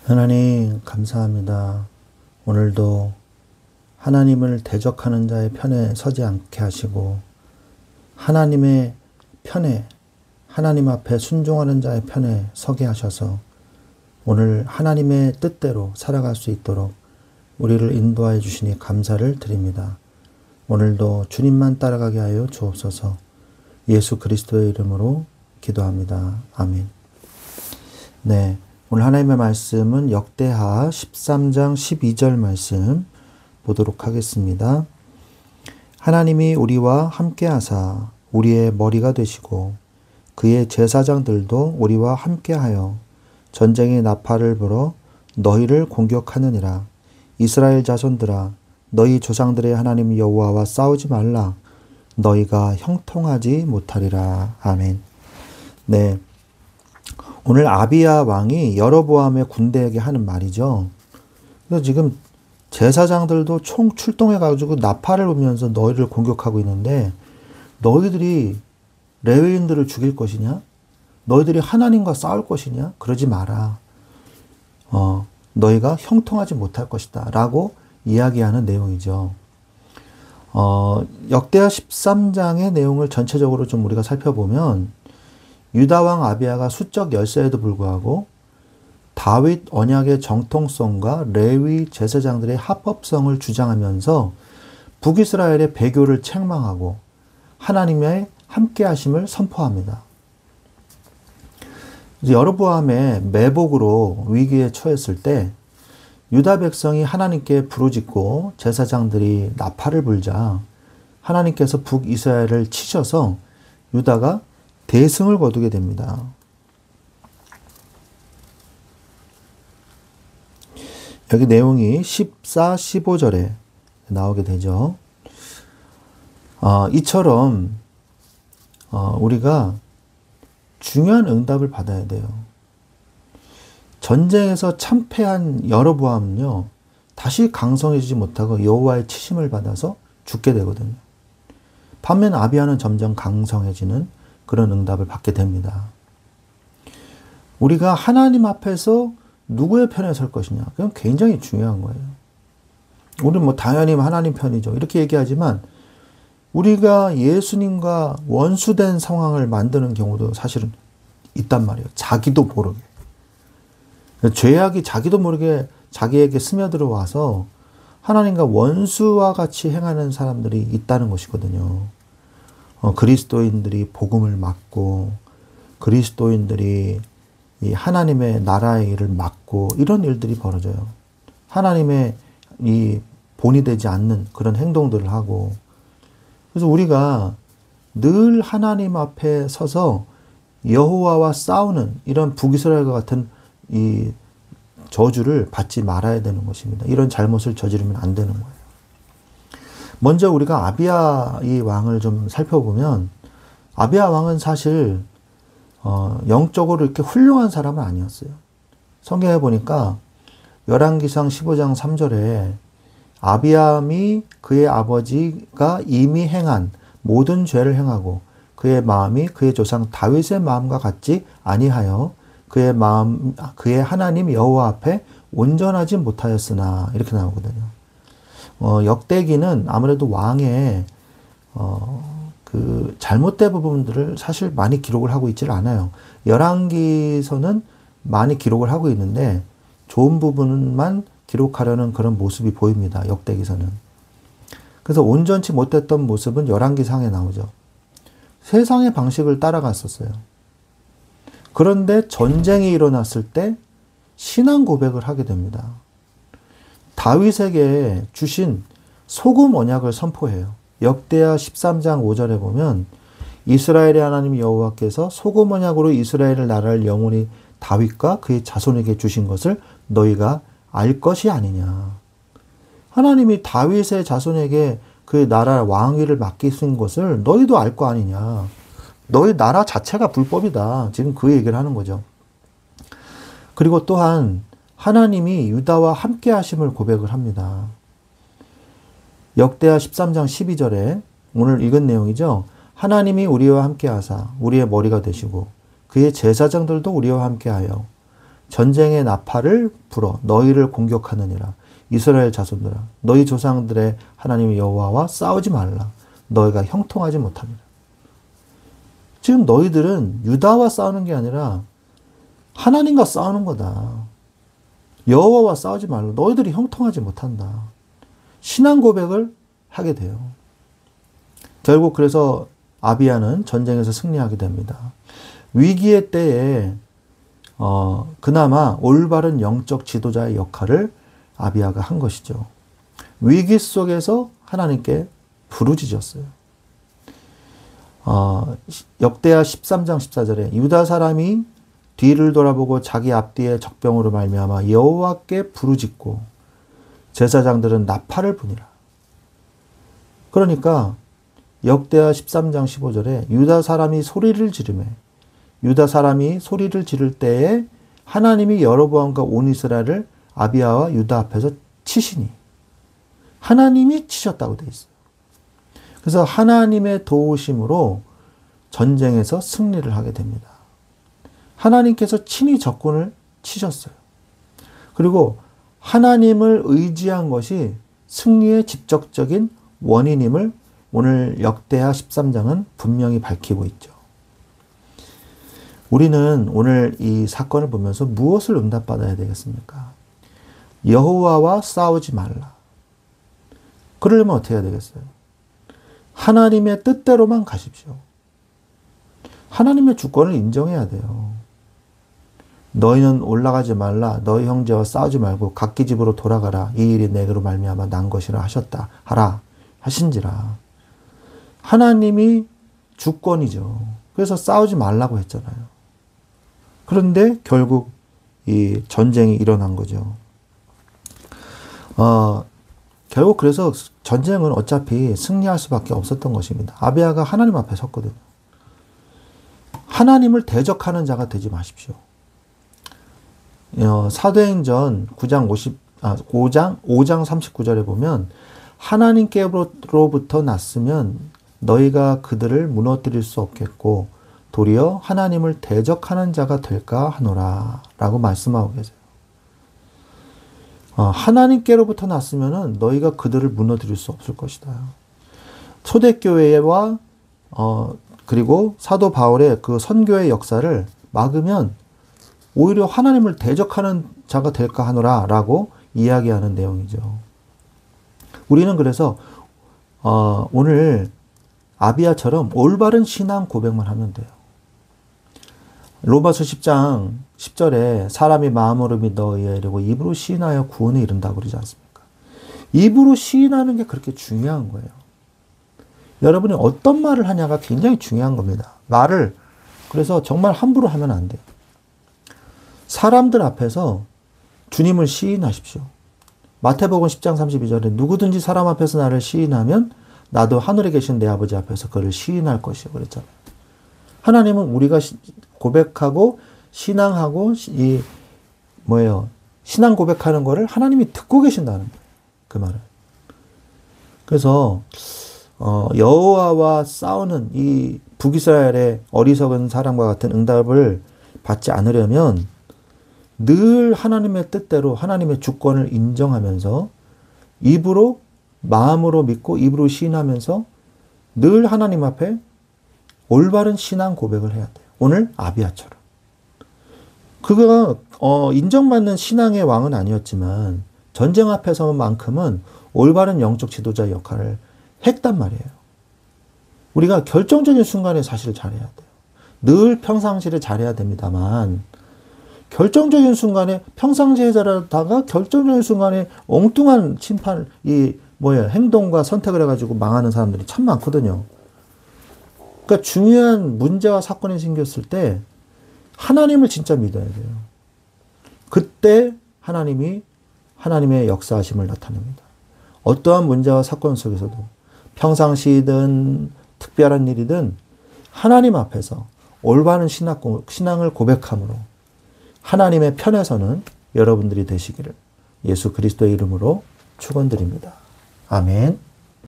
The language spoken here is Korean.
하나님 감사합니다. 오늘도 하나님을 대적하는 자의 편에 서지 않게 하시고 하나님의 편에, 하나님 앞에 순종하는 자의 편에 서게 하셔서 오늘 하나님의 뜻대로 살아갈 수 있도록 우리를 인도하여 주시니 감사를 드립니다. 오늘도 주님만 따라가게 하여 주옵소서. 예수 그리스도의 이름으로 기도합니다. 아멘. 네, 오늘 하나님의 말씀은 역대하 13장 12절 말씀 보도록 하겠습니다. 하나님이 우리와 함께하사 우리의 머리가 되시고 그의 제사장들도 우리와 함께하여 전쟁의 나팔을 불어 너희를 공격하느니라. 이스라엘 자손들아, 너희 조상들의 하나님 여호와와 싸우지 말라. 너희가 형통하지 못하리라. 아멘. 네, 오늘 아비야 왕이 여로보암의 군대에게 하는 말이죠. 그래서 지금 제사장들도 총 출동해가지고 나팔을 불면서 너희를 공격하고 있는데 너희들이 레위인들을 죽일 것이냐? 너희들이 하나님과 싸울 것이냐? 그러지 마라. 너희가 형통하지 못할 것이다. 라고 이야기하는 내용이죠. 역대하 13장의 내용을 전체적으로 좀 우리가 살펴보면 유다왕 아비야가 수적 열세에도 불구하고 다윗 언약의 정통성과 레위 제사장들의 합법성을 주장하면서 북이스라엘의 배교를 책망하고 하나님의 함께하심을 선포합니다. 여로보암의 매복으로 위기에 처했을 때 유다 백성이 하나님께 부르짖고 제사장들이 나팔을 불자 하나님께서 북이스라엘을 치셔서 유다가 대승을 거두게 됩니다. 여기 내용이 14, 15절에 나오게 되죠. 이처럼 우리가 중요한 응답을 받아야 돼요. 전쟁에서 참패한 여로보암은요, 다시 강성해지지 못하고 여호와의 치심을 받아서 죽게 되거든요. 반면 아비야는 점점 강성해지는 그런 응답을 받게 됩니다. 우리가 하나님 앞에서 누구의 편에 설 것이냐, 그건 굉장히 중요한 거예요. 우리는 당연히 하나님 편이죠. 이렇게 얘기하지만 우리가 예수님과 원수된 상황을 만드는 경우도 사실은 있단 말이에요. 자기도 모르게. 죄악이 자기도 모르게 자기에게 스며들어와서 하나님과 원수와 같이 행하는 사람들이 있다는 것이거든요. 그리스도인들이 복음을 막고 그리스도인들이 이 하나님의 나라의 일을 막고 이런 일들이 벌어져요. 하나님의 이 본이 되지 않는 그런 행동들을 하고, 그래서 우리가 늘 하나님 앞에 서서 여호와와 싸우는 이런 북이스라엘과 같은 이 저주를 받지 말아야 되는 것입니다. 이런 잘못을 저지르면 안 되는 거예요. 먼저 우리가 아비야 이 왕을 좀 살펴보면 아비야 왕은 사실 영적으로 이렇게 훌륭한 사람은 아니었어요. 성경에 보니까 열왕기상 15장 3절에 아비암이 그의 아버지가 이미 행한 모든 죄를 행하고 그의 마음이 그의 조상 다윗의 마음과 같지 아니하여 그의 하나님 여호와 앞에 온전하지 못하였으나 이렇게 나오거든요. 역대기는 아무래도 왕의 그 잘못된 부분들을 사실 많이 기록을 하고 있질 않아요. 열왕기서는 많이 기록을 하고 있는데 좋은 부분만 기록하려는 그런 모습이 보입니다. 역대기서는. 그래서 온전치 못했던 모습은 열왕기상에 나오죠. 세상의 방식을 따라갔었어요. 그런데 전쟁이 일어났을 때 신앙 고백을 하게 됩니다. 다윗에게 주신 소금 언약을 선포해요. 역대하 13장 5절에 보면 이스라엘의 하나님 여호와께서 소금 언약으로 이스라엘의 나라를 영원히 다윗과 그의 자손에게 주신 것을 너희가 알 것이 아니냐. 하나님이 다윗의 자손에게 그 나라 왕위를 맡기신 것을 너희도 알 거 아니냐. 너희 나라 자체가 불법이다. 지금 그 얘기를 하는 거죠. 그리고 또한 하나님이 유다와 함께 하심을 고백을 합니다. 역대하 13장 12절에 오늘 읽은 내용이죠. 하나님이 우리와 함께 하사 우리의 머리가 되시고 그의 제사장들도 우리와 함께 하여 전쟁의 나팔을 불어 너희를 공격하느니라. 이스라엘 자손들아, 너희 조상들의 하나님 여호와와 싸우지 말라. 너희가 형통하지 못합니다. 지금 너희들은 유다와 싸우는 게 아니라 하나님과 싸우는 거다. 여호와와 싸우지 말라. 너희들이 형통하지 못한다. 신앙 고백을 하게 돼요. 결국 그래서 아비야는 전쟁에서 승리하게 됩니다. 위기의 때에 그나마 올바른 영적 지도자의 역할을 아비야가 한 것이죠. 위기 속에서 하나님께 부르짖었어요. 역대하 13장 14절에 유다 사람이 뒤를 돌아보고 자기 앞뒤에 적병으로 말미암아 여호와께 부르짖고 제사장들은 나팔을 부니라. 그러니까 역대하 13장 15절에 유다 사람이 소리를 지르매 유다 사람이 소리를 지를 때에 하나님이 여로보암과 온 이스라엘을 아비야와 유다 앞에서 치시니 하나님이 치셨다고 되어 있어요. 그래서 하나님의 도우심으로 전쟁에서 승리를 하게 됩니다. 하나님께서 친히 적군을 치셨어요. 그리고 하나님을 의지한 것이 승리의 직접적인 원인임을 오늘 역대하 13장은 분명히 밝히고 있죠. 우리는 오늘 이 사건을 보면서 무엇을 응답받아야 되겠습니까? 여호와와 싸우지 말라. 그러려면 어떻게 해야 되겠어요? 하나님의 뜻대로만 가십시오. 하나님의 주권을 인정해야 돼요. 너희는 올라가지 말라. 너희 형제와 싸우지 말고 각기 집으로 돌아가라. 이 일이 내게로 말미암아 난 것이라 하셨다. 하라. 하신지라. 하나님이 주권이죠. 그래서 싸우지 말라고 했잖아요. 그런데 결국 이 전쟁이 일어난 거죠. 결국 그래서 전쟁은 어차피 승리할 수밖에 없었던 것입니다. 아비야가 하나님 앞에 섰거든요. 하나님을 대적하는 자가 되지 마십시오. 사도행전 5장 39절에 보면 하나님께로부터 났으면 너희가 그들을 무너뜨릴 수 없겠고 도리어 하나님을 대적하는 자가 될까 하노라 라고 말씀하고 계세요. 하나님께로부터 났으면 너희가 그들을 무너뜨릴 수 없을 것이다. 초대교회와 그리고 사도 바울의 그 선교의 역사를 막으면 오히려 하나님을 대적하는 자가 될까 하노라 라고 이야기하는 내용이죠. 우리는 그래서 오늘 아비야처럼 올바른 신앙 고백만 하면 돼요. 로마서 10장 10절에 사람이 마음으로 믿어 이르고 입으로 시인하여 구원에 이른다고 그러지 않습니까? 입으로 시인하는 게 그렇게 중요한 거예요. 여러분이 어떤 말을 하냐가 굉장히 중요한 겁니다. 말을 그래서 정말 함부로 하면 안 돼요. 사람들 앞에서 주님을 시인하십시오. 마태복음 10장 32절에 누구든지 사람 앞에서 나를 시인하면 나도 하늘에 계신 내 아버지 앞에서 그를 시인할 것이요 그랬잖아요. 하나님은 우리가 고백하고 신앙하고 신앙 고백하는 거를 하나님이 듣고 계신다는 거예요. 그 말은. 그래서 여호와와 싸우는 이 북이스라엘의 어리석은 사람과 같은 응답을 받지 않으려면 늘 하나님의 뜻대로 하나님의 주권을 인정하면서 입으로 마음으로 믿고 입으로 시인하면서 늘 하나님 앞에 올바른 신앙 고백을 해야 돼요. 오늘 아비야처럼. 그가 인정받는 신앙의 왕은 아니었지만 전쟁 앞에서만큼은 올바른 영적 지도자 역할을 했단 말이에요. 우리가 결정적인 순간에 사실 잘해야 돼요. 늘 평상시를 잘해야 됩니다만 결정적인 순간에 평상시에 잘하다가 결정적인 순간에 엉뚱한 행동과 선택을 해가지고 망하는 사람들이 참 많거든요. 그러니까 중요한 문제와 사건이 생겼을 때 하나님을 진짜 믿어야 돼요. 그때 하나님의 역사하심을 나타냅니다. 어떠한 문제와 사건 속에서도 평상시든 특별한 일이든 하나님 앞에서 올바른 신앙을 고백함으로 하나님의 편에 서는 여러분들이 되시기를 예수 그리스도의 이름으로 축원드립니다. 아멘.